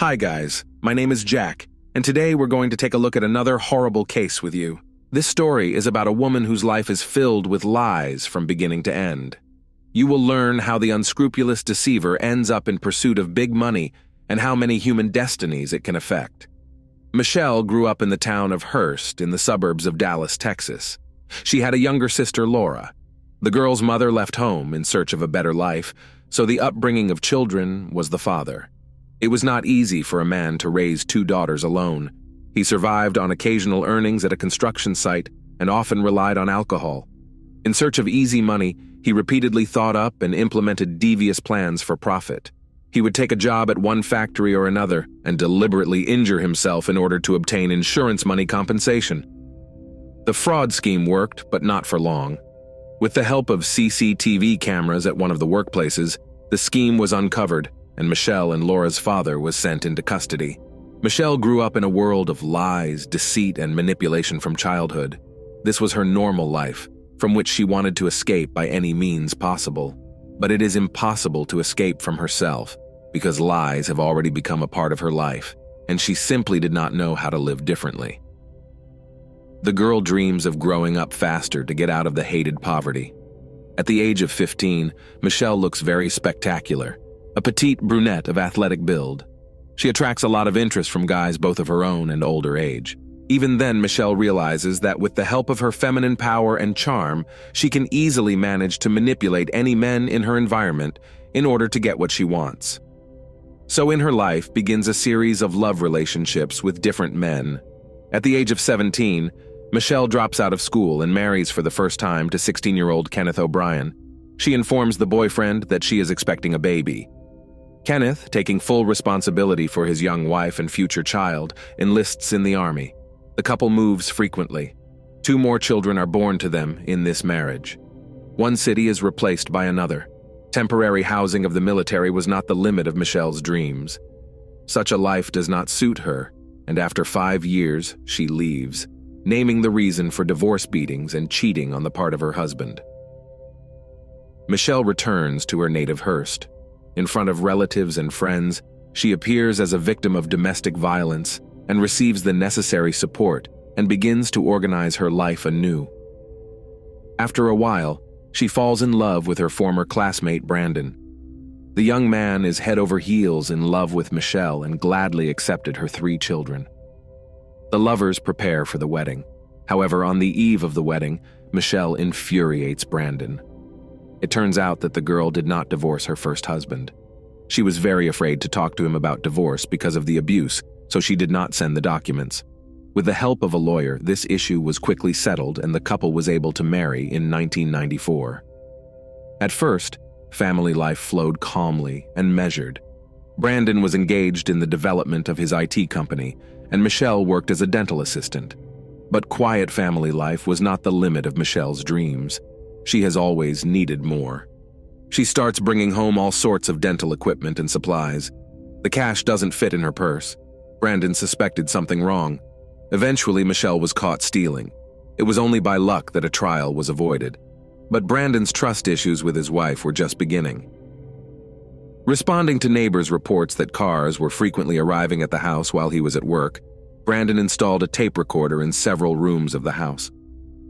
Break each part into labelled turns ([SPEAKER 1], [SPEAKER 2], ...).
[SPEAKER 1] Hi guys, my name is Jack, and today we're going to take a look at another horrible case with you. This story is about a woman whose life is filled with lies from beginning to end. You will learn how the unscrupulous deceiver ends up in pursuit of big money and how many human destinies it can affect. Michele grew up in the town of Hurst in the suburbs of Dallas, Texas. She had a younger sister, Laura. The girl's mother left home in search of a better life, so the upbringing of children was the father. It was not easy for a man to raise two daughters alone. He survived on occasional earnings at a construction site and often relied on alcohol. In search of easy money, he repeatedly thought up and implemented devious plans for profit. He would take a job at one factory or another and deliberately injure himself in order to obtain insurance money compensation. The fraud scheme worked, but not for long. With the help of CCTV cameras at one of the workplaces, the scheme was uncovered, and Michele and Laura's father was sent into custody. Michele grew up in a world of lies, deceit, and manipulation from childhood. This was her normal life, from which she wanted to escape by any means possible. But it is impossible to escape from herself, because lies have already become a part of her life, and she simply did not know how to live differently. The girl dreams of growing up faster to get out of the hated poverty. At the age of 15, Michele looks very spectacular, a petite brunette of athletic build. She attracts a lot of interest from guys both of her own and older age. Even then, Michele realizes that with the help of her feminine power and charm, she can easily manage to manipulate any men in her environment in order to get what she wants. So in her life begins a series of love relationships with different men. At the age of 17, Michele drops out of school and marries for the first time to 16-year-old Kenneth O'Brien. She informs the boyfriend that she is expecting a baby. Kenneth, taking full responsibility for his young wife and future child, enlists in the army. The couple moves frequently. 2 more children are born to them in this marriage. One city is replaced by another. Temporary housing of the military was not the limit of Michele's dreams. Such a life does not suit her, and after 5 years, she leaves, naming the reason for divorce beatings and cheating on the part of her husband. Michele returns to her native Hurst. In front of relatives and friends, she appears as a victim of domestic violence and receives the necessary support and begins to organize her life anew. After a while, she falls in love with her former classmate Brandon. The young man is head over heels in love with Michele and gladly accepted her 3 children. The lovers prepare for the wedding. However, on the eve of the wedding, Michele infuriates Brandon. It turns out that the girl did not divorce her first husband. She was very afraid to talk to him about divorce because of the abuse, so she did not send the documents. With the help of a lawyer, this issue was quickly settled and the couple was able to marry in 1994. At first, family life flowed calmly and measured. Brandon was engaged in the development of his IT company, and Michele worked as a dental assistant. But quiet family life was not the limit of Michelle's dreams. She has always needed more. She starts bringing home all sorts of dental equipment and supplies. The cash doesn't fit in her purse. Brandon suspected something wrong. Eventually, Michele was caught stealing. It was only by luck that a trial was avoided. But Brandon's trust issues with his wife were just beginning. Responding to neighbors' reports that cars were frequently arriving at the house while he was at work, Brandon installed a tape recorder in several rooms of the house.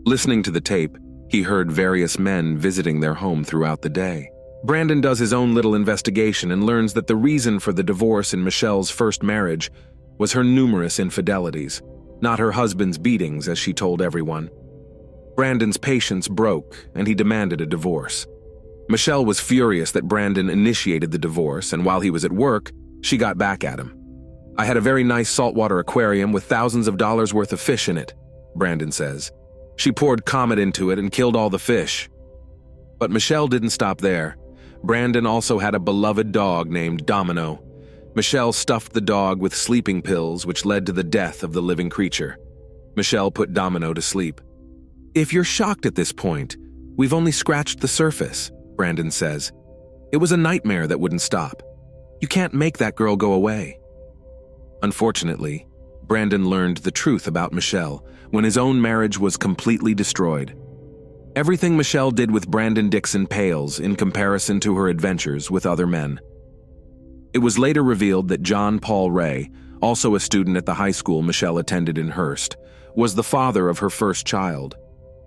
[SPEAKER 1] Listening to the tape, he heard various men visiting their home throughout the day. Brandon does his own little investigation and learns that the reason for the divorce in Michele's first marriage was her numerous infidelities, not her husband's beatings, as she told everyone. Brandon's patience broke, and he demanded a divorce. Michele was furious that Brandon initiated the divorce, and while he was at work, she got back at him. "I had a very nice saltwater aquarium with thousands of dollars worth of fish in it," Brandon says. "She poured Comet into it and killed all the fish." But Michele didn't stop there. Brandon also had a beloved dog named Domino. Michele stuffed the dog with sleeping pills, which led to the death of the living creature. Michele put Domino to sleep. "If you're shocked at this point, we've only scratched the surface," Brandon says. "It was a nightmare that wouldn't stop. You can't make that girl go away." Unfortunately, Brandon learned the truth about Michele when his own marriage was completely destroyed. Everything Michele did with Brandon Dixon pales in comparison to her adventures with other men. It was later revealed that John Paul Ray, also a student at the high school Michele attended in Hearst, was the father of her first child.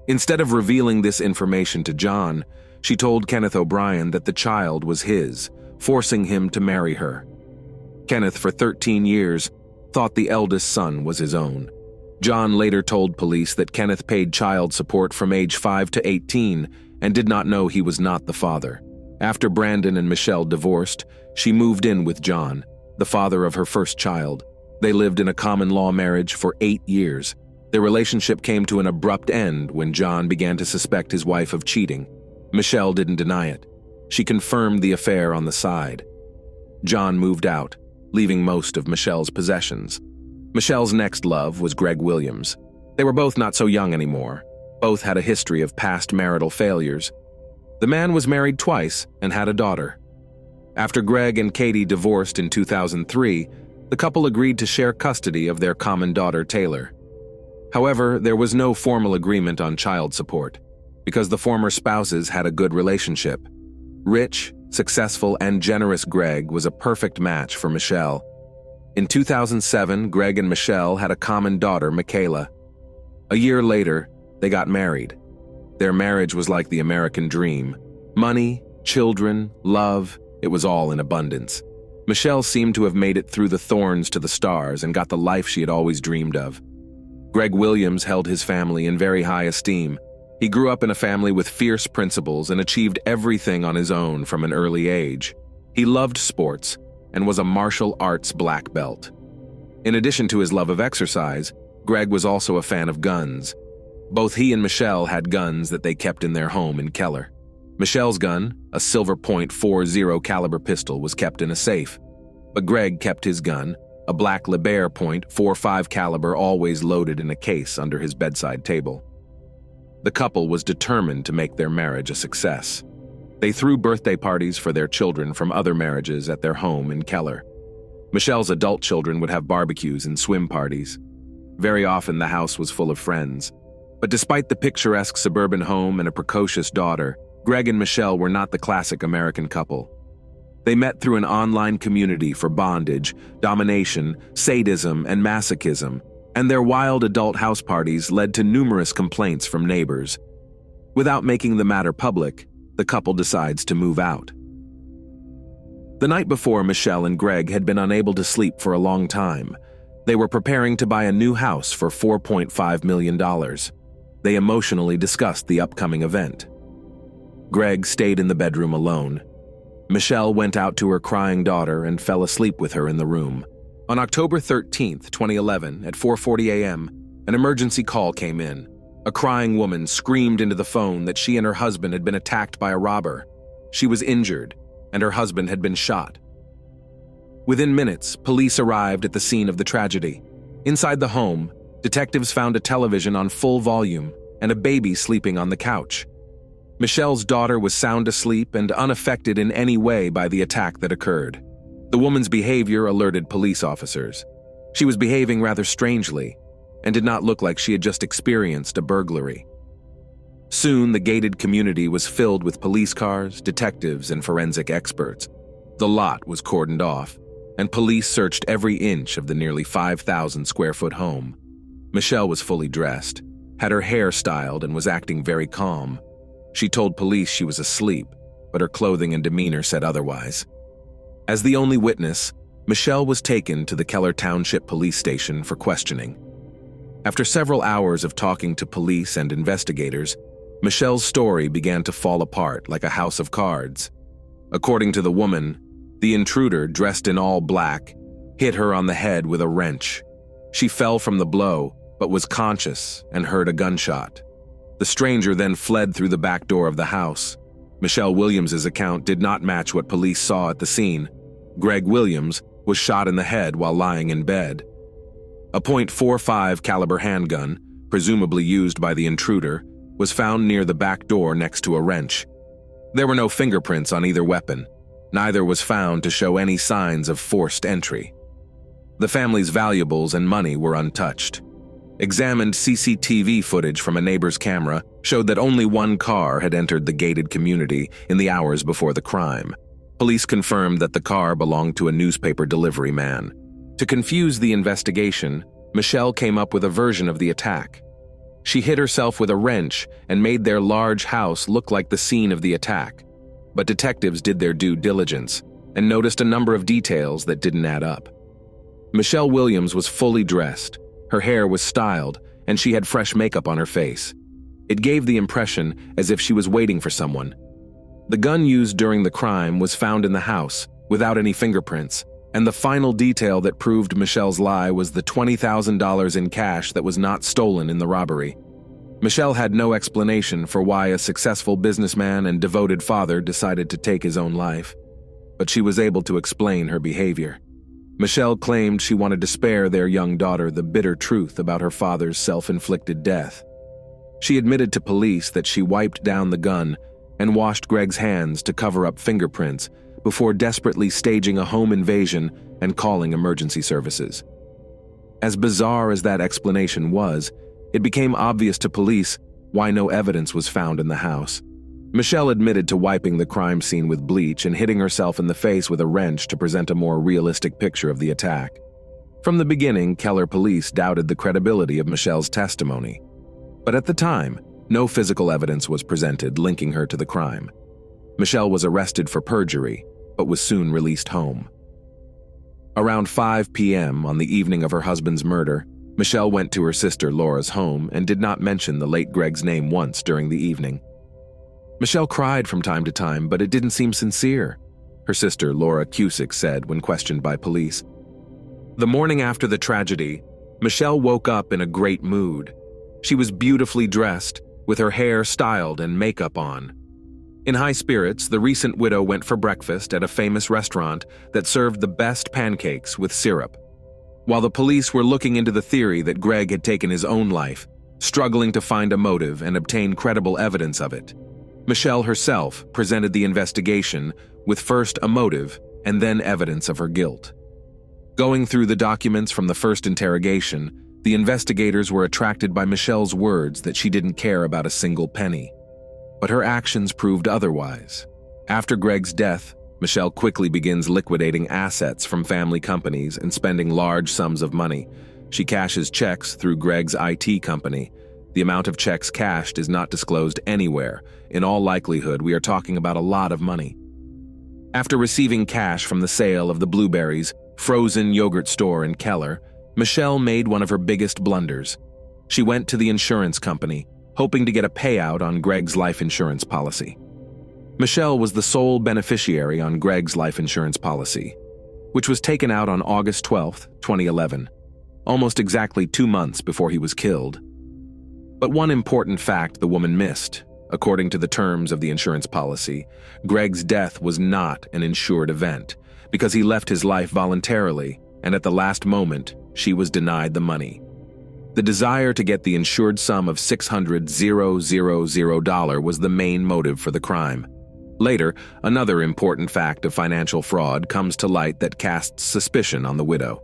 [SPEAKER 1] Instead of revealing this information to John, she told Kenneth O'Brien that the child was his, forcing him to marry her. Kenneth, for 13 years, thought the eldest son was his own. John later told police that Kenneth paid child support from age 5 to 18 and did not know he was not the father. After Brandon and Michele divorced, she moved in with John, the father of her first child. They lived in a common-law marriage for 8 years. Their relationship came to an abrupt end when John began to suspect his wife of cheating. Michele didn't deny it. She confirmed the affair on the side. John moved out, leaving most of Michelle's possessions. Michelle's next love was Greg Williams. They were both not so young anymore. Both had a history of past marital failures. The man was married twice and had a daughter. After Greg and Katie divorced in 2003, the couple agreed to share custody of their common daughter, Taylor. However, there was no formal agreement on child support, because the former spouses had a good relationship. Rich, successful, and generous Greg was a perfect match for Michele. In 2007, Greg and Michele had a common daughter, Michaela. A year later, they got married. Their marriage was like the American dream. Money, children, love, it was all in abundance. Michele seemed to have made it through the thorns to the stars and got the life she had always dreamed of. Greg Williams held his family in very high esteem. He grew up in a family with fierce principles and achieved everything on his own from an early age. He loved sports and was a martial arts black belt. In addition to his love of exercise, Greg was also a fan of guns. Both he and Michele had guns that they kept in their home in Keller. Michelle's gun, a silver .40 caliber pistol, was kept in a safe, but Greg kept his gun, a black Liebherr .45 caliber, always loaded in a case under his bedside table. The couple was determined to make their marriage a success. They threw birthday parties for their children from other marriages at their home in Keller. Michelle's adult children would have barbecues and swim parties. Very often the house was full of friends. But despite the picturesque suburban home and a precocious daughter, Greg and Michele were not the classic American couple. They met through an online community for bondage, domination, sadism, and masochism, and their wild adult house parties led to numerous complaints from neighbors. Without making the matter public, the couple decides to move out. The night before, Michele and Greg had been unable to sleep for a long time. They were preparing to buy a new house for $4.5 million. They emotionally discussed the upcoming event. Greg stayed in the bedroom alone. Michele went out to her crying daughter and fell asleep with her in the room. On October 13, 2011, at 4:40 a.m., an emergency call came in. A crying woman screamed into the phone that she and her husband had been attacked by a robber. She was injured, and her husband had been shot. Within minutes, police arrived at the scene of the tragedy. Inside the home, detectives found a television on full volume and a baby sleeping on the couch. Michelle's daughter was sound asleep and unaffected in any way by the attack that occurred. The woman's behavior alerted police officers. She was behaving rather strangely and did not look like she had just experienced a burglary. Soon, the gated community was filled with police cars, detectives, and forensic experts. The lot was cordoned off, and police searched every inch of the nearly 5,000-square-foot home. Michele was fully dressed, had her hair styled, and was acting very calm. She told police she was asleep, but her clothing and demeanor said otherwise. As the only witness, Michele was taken to the Keller Township Police Station for questioning. After several hours of talking to police and investigators, Michelle's story began to fall apart like a house of cards. According to the woman, the intruder, dressed in all black, hit her on the head with a wrench. She fell from the blow, but was conscious and heard a gunshot. The stranger then fled through the back door of the house. Michele Williams' account did not match what police saw at the scene. Greg Williams was shot in the head while lying in bed. A .45 caliber handgun, presumably used by the intruder, was found near the back door next to a wrench. There were no fingerprints on either weapon. Neither was found to show any signs of forced entry. The family's valuables and money were untouched. Examined CCTV footage from a neighbor's camera showed that only one car had entered the gated community in the hours before the crime. Police confirmed that the car belonged to a newspaper delivery man. To confuse the investigation, Michele came up with a version of the attack. She hit herself with a wrench and made their large house look like the scene of the attack. But detectives did their due diligence and noticed a number of details that didn't add up. Michele Williams was fully dressed, her hair was styled, and she had fresh makeup on her face. It gave the impression as if she was waiting for someone. The gun used during the crime was found in the house, without any fingerprints, and the final detail that proved Michele's lie was the $20,000 in cash that was not stolen in the robbery. Michele had no explanation for why a successful businessman and devoted father decided to take his own life, but she was able to explain her behavior. Michele claimed she wanted to spare their young daughter the bitter truth about her father's self-inflicted death. She admitted to police that she wiped down the gun and washed Greg's hands to cover up fingerprints before desperately staging a home invasion and calling emergency services. As bizarre as that explanation was, it became obvious to police why no evidence was found in the house. Michele admitted to wiping the crime scene with bleach and hitting herself in the face with a wrench to present a more realistic picture of the attack. From the beginning, Keller police doubted the credibility of Michele's testimony. But at the time, no physical evidence was presented linking her to the crime. Michele was arrested for perjury, but was soon released home. Around 5 p.m. on the evening of her husband's murder, Michele went to her sister Laura's home and did not mention the late Greg's name once during the evening. Michele cried from time to time, but it didn't seem sincere, her sister Laura Cusick said when questioned by police. The morning after the tragedy, Michele woke up in a great mood. She was beautifully dressed, with her hair styled and makeup on. In high spirits, the recent widow went for breakfast at a famous restaurant that served the best pancakes with syrup. While the police were looking into the theory that Greg had taken his own life, struggling to find a motive and obtain credible evidence of it, Michele herself presented the investigation with first a motive and then evidence of her guilt. Going through the documents from the first interrogation, the investigators were attracted by Michelle's words that she didn't care about a single penny. But her actions proved otherwise. After Greg's death, Michele quickly begins liquidating assets from family companies and spending large sums of money. She cashes checks through Greg's IT company. The amount of checks cashed is not disclosed anywhere. In all likelihood, we are talking about a lot of money. After receiving cash from the sale of the Blueberries frozen yogurt store in Keller, Michele made one of her biggest blunders. She went to the insurance company, hoping to get a payout on Greg's life insurance policy. Michele was the sole beneficiary on Greg's life insurance policy, which was taken out on August 12, 2011, almost exactly 2 months before he was killed. But one important fact the woman missed. According to the terms of the insurance policy, Greg's death was not an insured event because he left his life voluntarily, and at the last moment, she was denied the money. The desire to get the insured sum of $600,000 was the main motive for the crime. Later, another important fact of financial fraud comes to light that casts suspicion on the widow.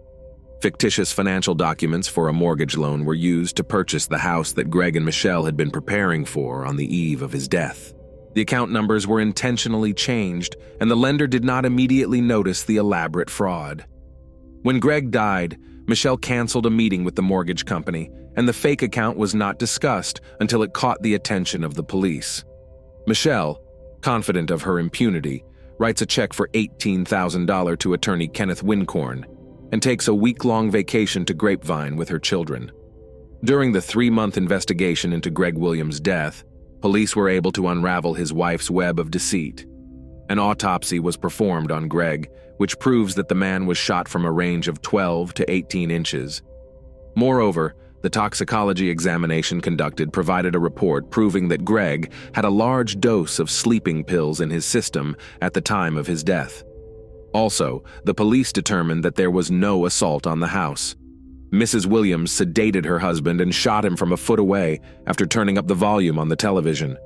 [SPEAKER 1] Fictitious financial documents for a mortgage loan were used to purchase the house that Greg and Michele had been preparing for on the eve of his death. The account numbers were intentionally changed, and the lender did not immediately notice the elaborate fraud. When Greg died, Michele canceled a meeting with the mortgage company, and the fake account was not discussed until it caught the attention of the police. Michele, confident of her impunity, writes a check for $18,000 to attorney Kenneth Wincorn and takes a week-long vacation to Grapevine with her children. During the 3-month investigation into Greg Williams' death, police were able to unravel his wife's web of deceit. An autopsy was performed on Greg, which proves that the man was shot from a range of 12 to 18 inches. Moreover, the toxicology examination conducted provided a report proving that Greg had a large dose of sleeping pills in his system at the time of his death. Also, the police determined that there was no assault on the house. Mrs. Williams sedated her husband and shot him from a foot away after turning up the volume on the television.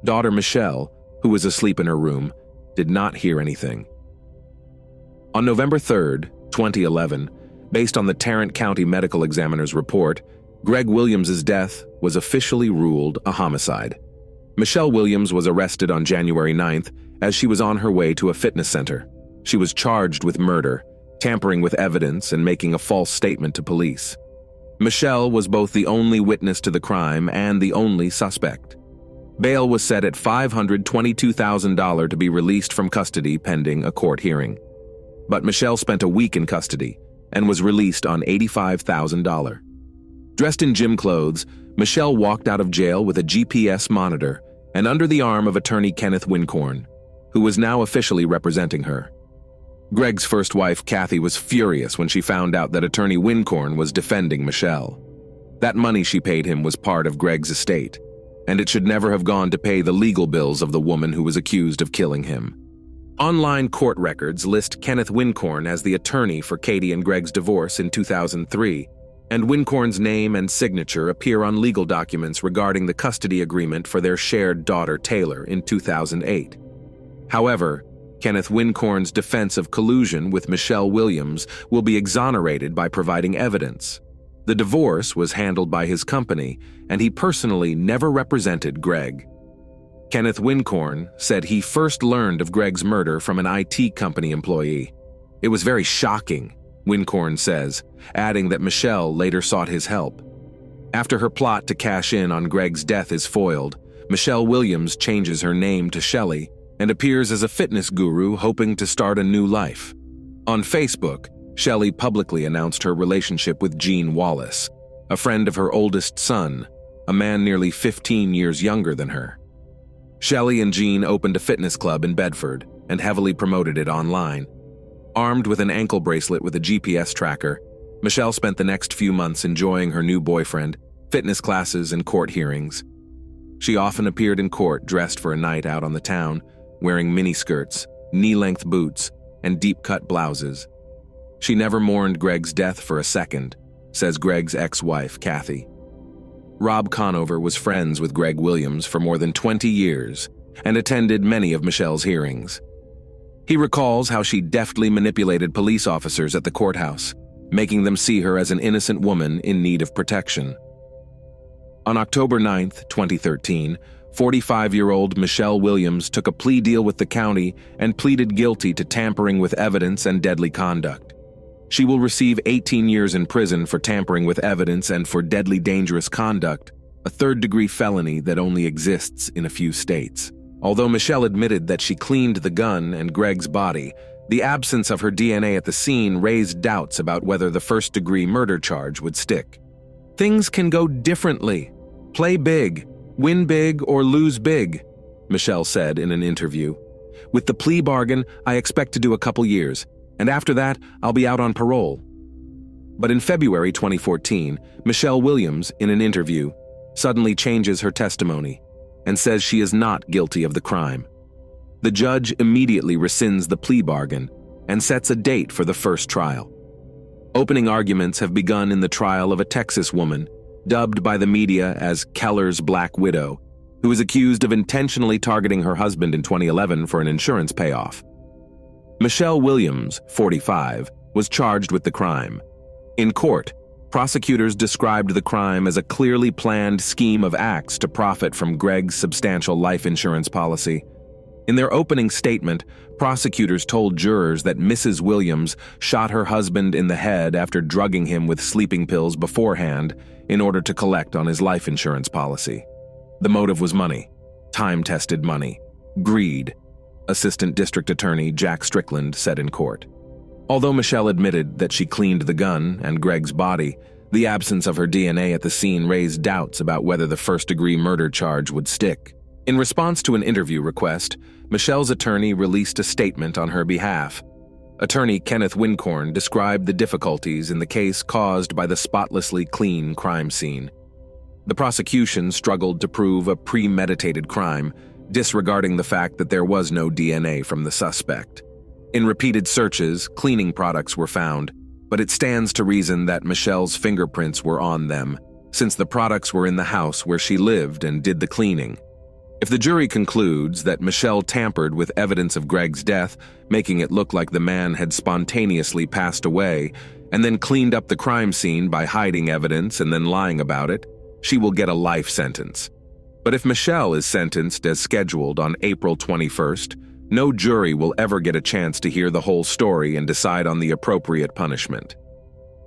[SPEAKER 1] Daughter Michele, who was asleep in her room, did not hear anything. On November 3, 2011, based on the Tarrant County Medical Examiner's report, Greg Williams' death was officially ruled a homicide. Michele Williams was arrested on January 9th as she was on her way to a fitness center. She was charged with murder, tampering with evidence, and making a false statement to police. Michele was both the only witness to the crime and the only suspect. Bail was set at $522,000 to be released from custody pending a court hearing. But Michele spent a week in custody and was released on $85,000. Dressed in gym clothes, Michele walked out of jail with a GPS monitor and under the arm of attorney Kenneth Wincorn, who was now officially representing her. Greg's first wife, Kathy, was furious when she found out that attorney Wincorn was defending Michele. That money she paid him was part of Greg's estate, and it should never have gone to pay the legal bills of the woman who was accused of killing him. Online court records list Kenneth Wincorn as the attorney for Katie and Greg's divorce in 2003, and Wincorn's name and signature appear on legal documents regarding the custody agreement for their shared daughter Taylor in 2008. However, Kenneth Wincorn's defense of collusion with Michele Williams will be exonerated by providing evidence. The divorce was handled by his company, and he personally never represented Greg. Kenneth Wincorn said he first learned of Greg's murder from an IT company employee. It was very shocking, Wincorn says, adding that Michele later sought his help. After her plot to cash in on Greg's death is foiled, Michele Williams changes her name to Shelley and appears as a fitness guru hoping to start a new life. On Facebook, Shelley publicly announced her relationship with Gene Wallace, a friend of her oldest son, a man nearly 15 years younger than her. Shelley and Gene opened a fitness club in Bedford and heavily promoted it online. Armed with an ankle bracelet with a GPS tracker, Michele spent the next few months enjoying her new boyfriend, fitness classes, and court hearings. She often appeared in court dressed for a night out on the town, wearing miniskirts, knee-length boots, and deep-cut blouses. She never mourned Greg's death for a second, says Greg's ex-wife, Kathy. Rob Conover was friends with Greg Williams for more than 20 years and attended many of Michele's hearings. He recalls how she deftly manipulated police officers at the courthouse, making them see her as an innocent woman in need of protection. On October 9, 2013, 45-year-old Michele Williams took a plea deal with the county and pleaded guilty to tampering with evidence and deadly conduct. She will receive 18 years in prison for tampering with evidence and for deadly dangerous conduct, a third-degree felony that only exists in a few states. Although Michele admitted that she cleaned the gun and Greg's body, the absence of her DNA at the scene raised doubts about whether the first-degree murder charge would stick. "Things can go differently. Play big. Win big or lose big," Michele said in an interview. "With the plea bargain, I expect to do a couple years, and after that, I'll be out on parole." But in February 2014, Michele Williams, in an interview, suddenly changes her testimony and says she is not guilty of the crime. The judge immediately rescinds the plea bargain and sets a date for the first trial. Opening arguments have begun in the trial of a Texas woman, dubbed by the media as Keller's Black Widow, who is accused of intentionally targeting her husband in 2011 for an insurance payoff. Michele Williams, 45, was charged with the crime. In court, prosecutors described the crime as a clearly planned scheme of acts to profit from Greg's substantial life insurance policy. In their opening statement, prosecutors told jurors that Mrs. Williams shot her husband in the head after drugging him with sleeping pills beforehand in order to collect on his life insurance policy. The motive was money, time-tested money, greed, Assistant District Attorney Jack Strickland said in court. Although Michele admitted that she cleaned the gun and Greg's body, the absence of her DNA at the scene raised doubts about whether the first-degree murder charge would stick. In response to an interview request, Michele's attorney released a statement on her behalf. Attorney Kenneth Wincorn described the difficulties in the case caused by the spotlessly clean crime scene. The prosecution struggled to prove a premeditated crime, disregarding the fact that there was no DNA from the suspect. In repeated searches, cleaning products were found, but it stands to reason that Michele's fingerprints were on them, since the products were in the house where she lived and did the cleaning. If the jury concludes that Michele tampered with evidence of Greg's death, making it look like the man had spontaneously passed away, and then cleaned up the crime scene by hiding evidence and then lying about it, she will get a life sentence. But if Michele is sentenced as scheduled on April 21st, No jury will ever get a chance to hear the whole story and decide on the appropriate punishment.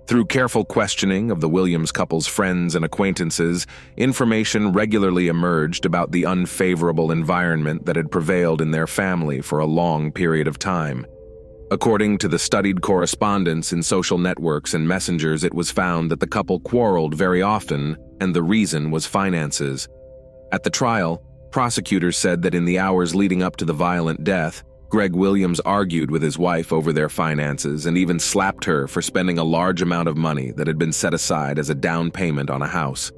[SPEAKER 1] Through careful questioning of the Williams couple's friends and acquaintances, information regularly emerged about the unfavorable environment that had prevailed in their family for a long period of time. According to the studied correspondence in social networks and messengers, it was found that the couple quarreled very often, and the reason was finances. At the trial, prosecutors said that in the hours leading up to the violent death, Greg Williams argued with his wife over their finances and even slapped her for spending a large amount of money that had been set aside as a down payment on a house.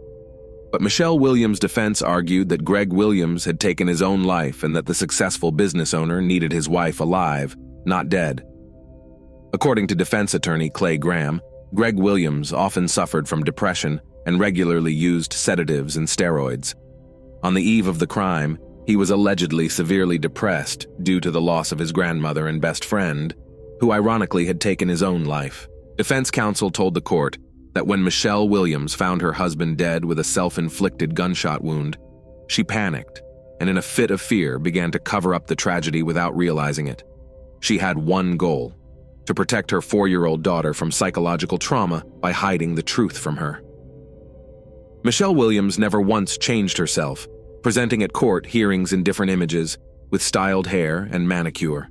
[SPEAKER 1] But Michele Williams' defense argued that Greg Williams had taken his own life and that the successful business owner needed his wife alive, not dead. According to defense attorney Clay Graham, Greg Williams often suffered from depression and regularly used sedatives and steroids. On the eve of the crime, he was allegedly severely depressed due to the loss of his grandmother and best friend, who ironically had taken his own life. Defense counsel told the court that when Michele Williams found her husband dead with a self-inflicted gunshot wound, she panicked and in a fit of fear began to cover up the tragedy without realizing it. She had one goal: to protect her 4-year-old daughter from psychological trauma by hiding the truth from her. Michele Williams never once changed herself, presenting at court hearings in different images, with styled hair and manicure.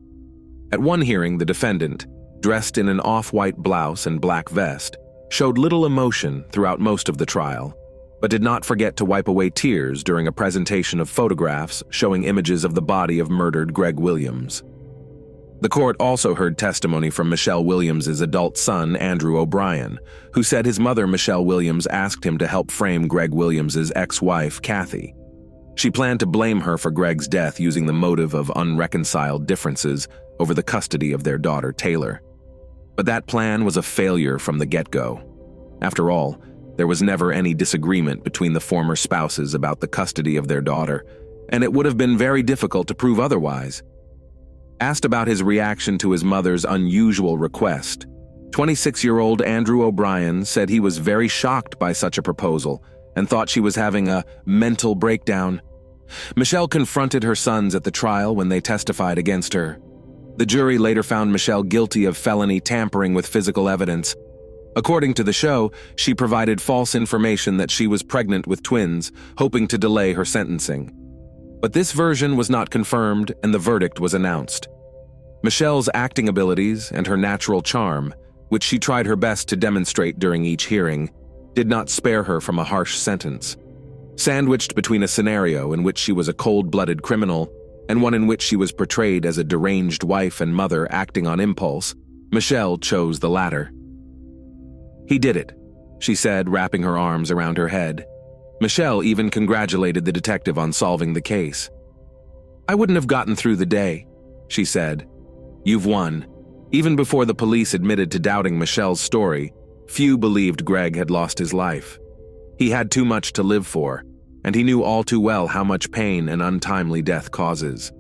[SPEAKER 1] At one hearing, the defendant, dressed in an off-white blouse and black vest, showed little emotion throughout most of the trial, but did not forget to wipe away tears during a presentation of photographs showing images of the body of murdered Greg Williams. The court also heard testimony from Michele Williams' adult son, Andrew O'Brien, who said his mother, Michele Williams, asked him to help frame Greg Williams' ex-wife, Kathy. She planned to blame her for Greg's death using the motive of unreconciled differences over the custody of their daughter, Taylor. But that plan was a failure from the get-go. After all, there was never any disagreement between the former spouses about the custody of their daughter, and it would have been very difficult to prove otherwise. Asked about his reaction to his mother's unusual request, 26-year-old Andrew O'Brien said he was very shocked by such a proposal and thought she was having a mental breakdown. Michele confronted her sons at the trial when they testified against her. The jury later found Michele guilty of felony tampering with physical evidence. According to the show, she provided false information that she was pregnant with twins, hoping to delay her sentencing. But this version was not confirmed and the verdict was announced. Michele's acting abilities and her natural charm, which she tried her best to demonstrate during each hearing, did not spare her from a harsh sentence. Sandwiched between a scenario in which she was a cold-blooded criminal and one in which she was portrayed as a deranged wife and mother acting on impulse, Michele chose the latter. "He did it," she said, wrapping her arms around her head. Michele even congratulated the detective on solving the case. "I wouldn't have gotten through the day," she said. "You've won." Even before the police admitted to doubting Michelle's story, few believed Greg had lost his life. He had too much to live for, and he knew all too well how much pain an untimely death causes.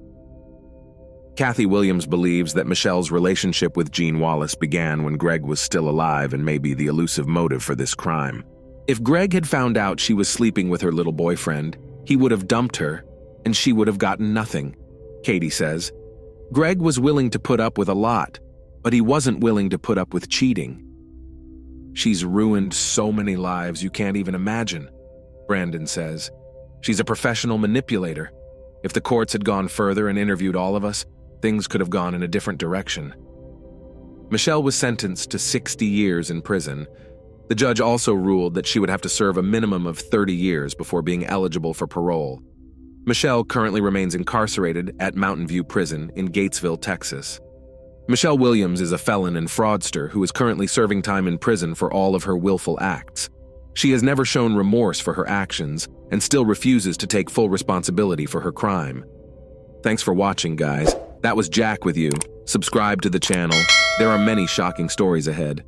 [SPEAKER 1] Kathy Williams believes that Michelle's relationship with Gene Wallace began when Greg was still alive and may be the elusive motive for this crime. If Greg had found out she was sleeping with her little boyfriend, he would have dumped her, and she would have gotten nothing, Katie says. Greg was willing to put up with a lot, but he wasn't willing to put up with cheating. "She's ruined so many lives you can't even imagine," Brandon says. "She's a professional manipulator. If the courts had gone further and interviewed all of us, things could have gone in a different direction." Michele was sentenced to 60 years in prison. The judge also ruled that she would have to serve a minimum of 30 years before being eligible for parole. Michele currently remains incarcerated at Mountain View Prison in Gatesville, Texas. Michele Williams is a felon and fraudster who is currently serving time in prison for all of her willful acts. She has never shown remorse for her actions and still refuses to take full responsibility for her crime. Thanks for watching, guys. That was Jack with you. Subscribe to the channel. There are many shocking stories ahead.